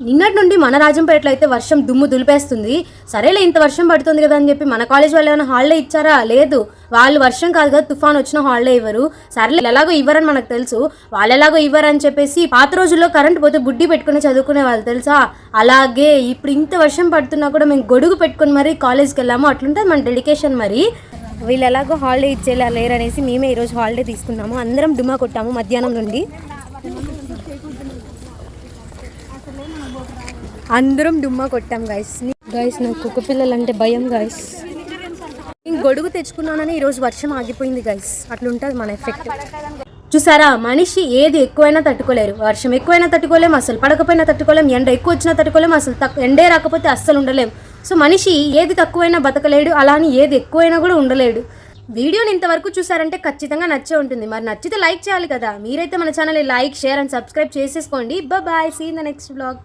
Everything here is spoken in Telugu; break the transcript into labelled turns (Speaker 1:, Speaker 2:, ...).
Speaker 1: నిన్నటి నుండి మన రాజంపేటలో అయితే వర్షం దుమ్ము దులిపేస్తుంది. సరేలే ఇంత వర్షం పడుతుంది కదా అని చెప్పి మన కాలేజ్ వాళ్ళు ఏమైనా హాలిడే ఇచ్చారా? లేదు. వాళ్ళు వర్షం కాదు కదా తుఫాన్ వచ్చిన హాలిడే ఇవ్వరు. సరేలే ఎలాగో ఇవ్వరని మనకు తెలుసు. వాళ్ళు ఎలాగో ఇవ్వరని చెప్పేసి పాత రోజుల్లో కరెంట్ పోతే బుడ్డి పెట్టుకుని చదువుకునే వాళ్ళు తెలుసా? అలాగే ఇప్పుడు ఇంత వర్షం పడుతున్నా కూడా మేము గొడుగు పెట్టుకుని మరీ కాలేజ్కి వెళ్ళాము. అట్లుంటుంది మన డెడికేషన్. మరి వీళ్ళు ఎలాగో హాలిడే ఇచ్చేలా లేరనేసి మేమే ఈరోజు హాలిడే తీసుకున్నాము. అందరం డుమ్మా కొట్టాము మధ్యాహ్నం నుండి. అందరం డుమ్మా కొట్టాం గైస్. నాకు కుక్క పిల్లలు అంటే భయం గైస్. నేను గొడుగు తెచ్చుకున్నానని ఈరోజు వర్షం ఆగిపోయింది గైస్. అట్లుంటుంది మన ఎఫెక్ట్. చూసారా, మనిషి ఏది ఎక్కువైనా తట్టుకోలేరు. వర్షం ఎక్కువైనా తట్టుకోలేం, అసలు పడకపోయినా తట్టుకోలేం, ఎండ ఎక్కువ వచ్చినా తట్టుకోలేం, అసలు ఎండే రాకపోతే అస్సలు ఉండలేం. సో మనిషి ఏది తక్కువైనా బతకలేడు, అలా అని ఏది ఎక్కువైనా కూడా ఉండలేడు. వీడియోని ఇంతవరకు చూసారంటే ఖచ్చితంగా నచ్చే ఉంటుంది. మరి నచ్చితే లైక్ చేయాలి కదా. మీరైతే మన channel like, share and subscribe చేసేసుకోండి. Bye, see in the next vlog.